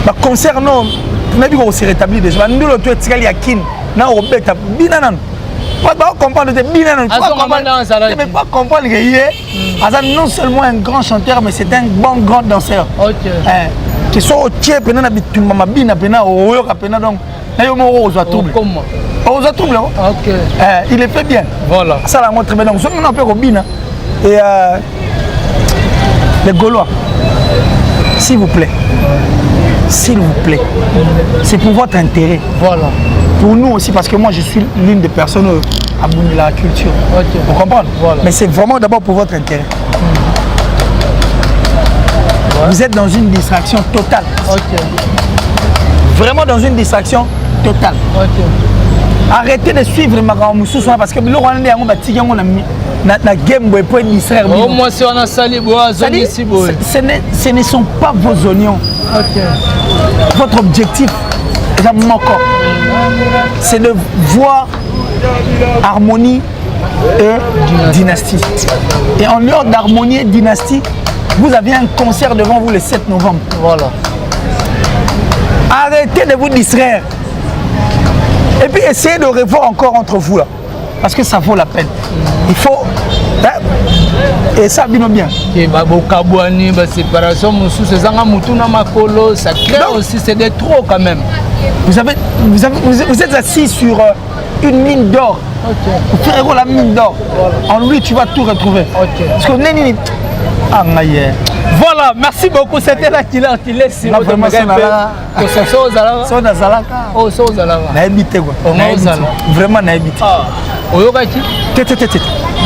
ba concert non na bi ko se rétablir déjà. Ndolo to etikali yakine na obeta bina nan. Pas comprendre de bina nan. Mais pas comprendre que hier Azan non seulement un grand chanteur mais c'est un bon grand danseur. OK. Qui sont au tiers pena na bitumba mabina pena oyoka pena donc na yo mo ozo trouble. Comment? Ozo trouble. OK. Il est fait bien. Voilà. Ça la montre bien donc so on peut robina et les Gaulois. S'il vous plaît. S'il vous plaît. C'est pour votre intérêt. Voilà. Pour nous aussi parce que moi je suis l'une des personnes à bout la culture. OK. Vous comprenez? Voilà. Mais c'est vraiment d'abord pour votre intérêt. Vous êtes dans une distraction totale. OK. Vraiment dans une distraction totale. OK. Arrêtez de suivre Makamoussou parce que le Rwanda a na game boy pour distraire. Oh moi si on a sali bois ici boy. Ce ne sont pas vos oignons. OK. Votre objectif c'est de voir harmonie et dynastie. Et en dehors d'harmonie et dynastie, vous avez un concert devant vous le 7 novembre. Voilà. Arrêtez de vous distraire. Et puis essayez de revoir encore entre vous là. Parce que ça vaut la peine. Il faut... Et ça vient bien. Et Babokabouani, séparation, ça crée aussi, c'est des trop quand même. Vous êtes assis sur une mine d'or. Okay. Vous ferez la mine d'or. Voilà. En lui, tu vas tout retrouver. Okay. Parce que voilà, merci beaucoup. C'était la Killer si vous vraiment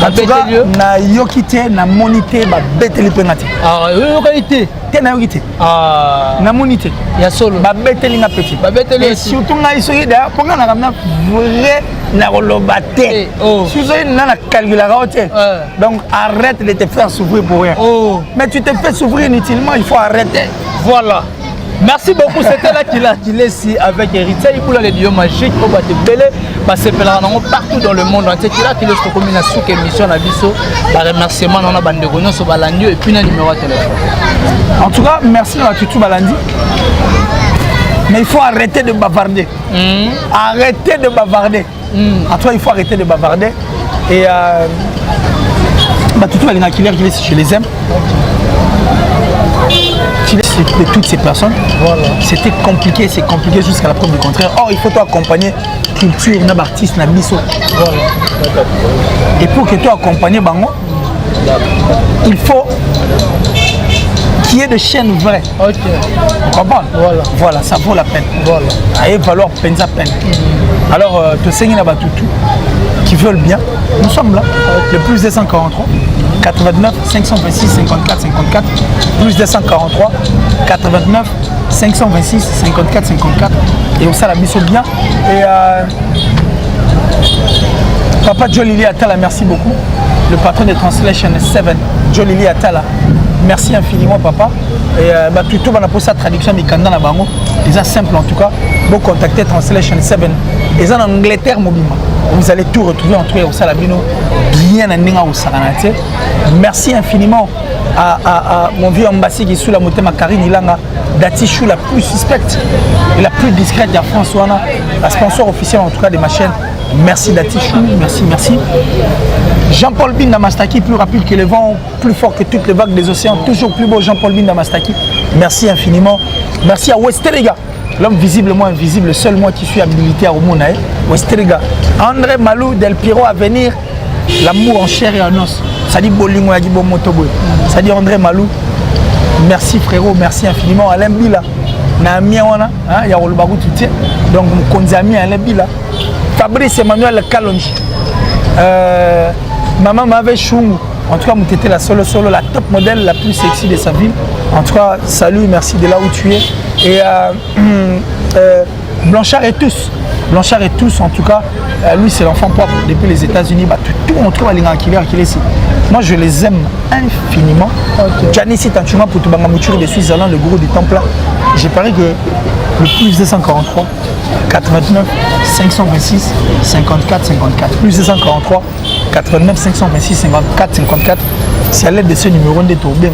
en tout cas, na yokité na monité ba beteli penati. Ah, yokité. Te na yokité. Ah, na monité. Ya solo. Ba beteli nga petit. Ba beteli. Et surtout nga isoyi da ponga na kamna vrai na rolobate. Si vous na na calculer oté. Donc arrête de te faire souffrir pour rien. Oh. Mais tu te fais souffrir inutilement, il faut arrêter. Voilà. Merci beaucoup, c'était là qu'il est ici avec Héritier. Il a les dieux magiques, on va te belé, parce que partout dans le monde entier. Il a qu'il est sur la souk émission à Bisso. Remerciement dans la bande de Gono sur Balandi et puis le numéro de téléphone. En tout cas, merci à Tutu Balandi. Mais il faut arrêter de bavarder. Arrêtez de bavarder. En toi, il faut arrêter de bavarder. Et Tutu Balandi, je les aime. De toutes ces personnes, voilà. C'était compliqué, c'est compliqué jusqu'à la preuve du contraire. Or, il faut accompagner culture, nos artistes, na biso. Voilà. Et pour que tu accompagnes Bango, il faut qu'il y ait des chaînes vraies. Ok. Vous comprenez? Voilà. Voilà, ça vaut la peine. Voilà. Ça va valoir peine à peine. Alors, tu sais, il y a tout qui veulent bien. Nous sommes là. Le plus 243. 89 526 54 54 plus 243 89 526 54 54 et au ça la mission bien et Papa Jolili Atala, merci beaucoup, le patron de Translation 7. Jolili Atala, merci infiniment papa et tout va pour sa traduction de Kanda na bango c'est simple en tout cas. Vous contactez Translation 7 et en Angleterre mobile. Vous allez tout retrouver entre eux au Salabino bien en Saranate. Merci infiniment à mon vieux ambassade qui est sous la montée Karine Ilanga, Datichou la plus suspecte et la plus discrète de François, la sponsor officielle en tout cas de ma chaîne. Merci Datichou, merci, merci. Jean-Paul Bin Damastaki, plus rapide que le vent, plus fort que toutes les vagues des océans, toujours plus beau Jean-Paul Bin Damastaki. Merci infiniment. Merci à Westerega. L'homme visiblement invisible, seul moi qui suis habilité à Omonae, Westerega. André Malou Del Piro à venir, l'amour en chair et en os. Ça dit Bolingo Yagibo Motoboy. Ça dit André Malou. Merci frérot, merci infiniment. Alain Bila, Naamia Wana, il y a Olubagu Tutie. Donc mon konzami Alain Bila. Fabrice Emmanuel Kalonji. Maman m'avait chou. En tout cas, vous étiez la solo, la top modèle, la plus sexy de sa ville. En tout cas, salut, merci de là où tu es. Et Blanchard et tous. Blanchard et tous, en tout cas, lui c'est l'enfant propre depuis les États-Unis. Tout on trouve à l'Ingankiller qu'il est ici. Moi je les aime infiniment. Gianni Tanchuma pour tout Bangamouture de Suisse-Zalande, le gourou du temple. J'ai parié que le plus 243 89 526 54 54 plus 243 89 526 54 54. C'est à l'aide de ce numéro de Toubé.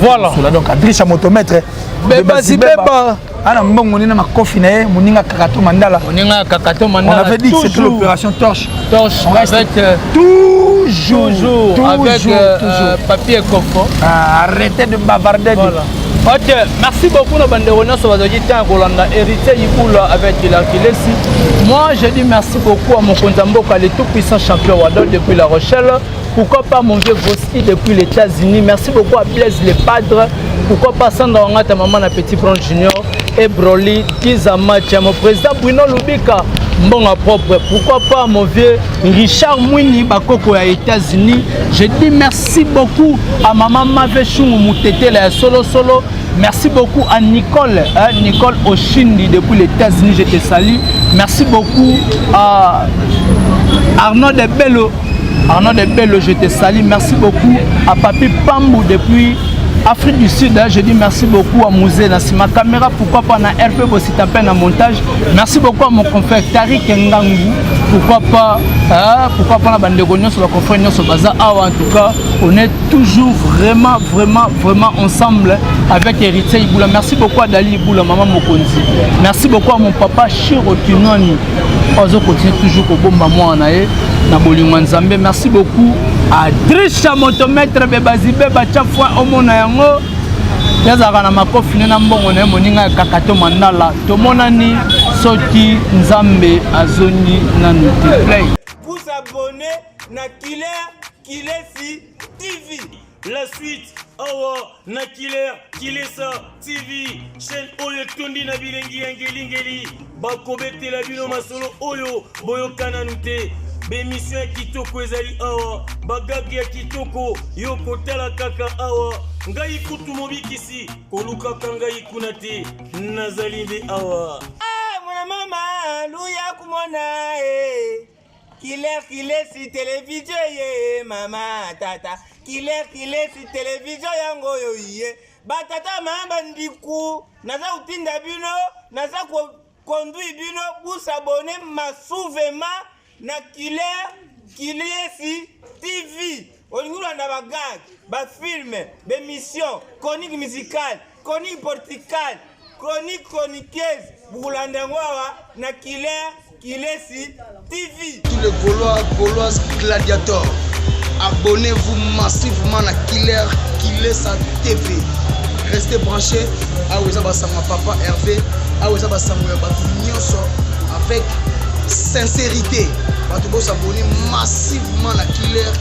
Voilà. Donc Adrien Chamotomètre. Bébazi Béba. On avait dit que c'était l'opération Torche. Torche. On reste avec toujours avec papier confort. Arrêtez de bavarder. Voilà. Ok, merci beaucoup nos banderones sur votre temps Rolanda héritier Iboul avec Kilesi. Moi je dis merci beaucoup à mon Konzamboka, le tout puissant champion Wadol depuis La Rochelle. Pourquoi pas mon vieux Voski depuis les États-Unis. Merci beaucoup à Blaise les Padres. Pourquoi pas Sandra Ongata, maman à Petit Bron Junior et Broly, Kizamacha, mon président Bruno Lubika, bon à propre. Pourquoi pas mon vieux Richard Mouini Bakoko aux États-Unis. Je dis merci beaucoup à maman Mavechou Moutete, la solo. Merci beaucoup à Nicole, Nicole Oshindi depuis les États-Unis, je te salue. Merci beaucoup à Arnaud de Bello, je te salue. Merci beaucoup à Papi Pambou depuis Afrique du Sud. Je dis merci beaucoup à Mouzé Nassima Caméra. Pourquoi pas à RP Bossitapé en montage. Merci beaucoup à mon confrère Tariq Ngangu. Pourquoi pas la bande de Gognon sur la confrère sur Baza. En tout cas, on est toujours vraiment ensemble avec Héritier Iboula. Merci beaucoup à Dali Iboula, maman Mokonzi. Merci beaucoup à mon papa Chiro Kinoni. On continue toujours au bon moment na Bolingo Nzambe. Merci beaucoup à Drisha Motomètre Bébazi Béba Chafwa Omona Yango. Yazaka na makofi na mbongo na moninga kakato mandala. Tomonani soki Nzambe azoni na notre play. Vous abonnez na Kilesi TV. La suite, awa na Kilesa TV, chaîne Oyo Tondi na bilengi ngeli bakobete la bino masolo oyo boyo kananute. Bémission ya kitoko ezali awa, bagagi ya kitoko yo kotala kaka awa. Ngai kutu mobikisi koluka ngai kuna te nazali nde awa. Mwana mama luya kumona Kilesi télévision ye mama tata Kilesi télévision yango yo ye batata mamba ndiku naza utinda bino naza conduit bino pour s'abonner massivement na Kilesi TV. Olingula na bagag ba film ba mission chronique musicale chronique porticale chronique chroniqueuse Boulanda ngwa na Kilesi TV. Tous les Gaulois gladiateurs, abonnez-vous massivement à Kilesa TV. Restez branchés à Ouezabasama Papa Hervé, à Ouezabasama Batunyoso avec sincérité. Vous abonnez massivement à Kilesa.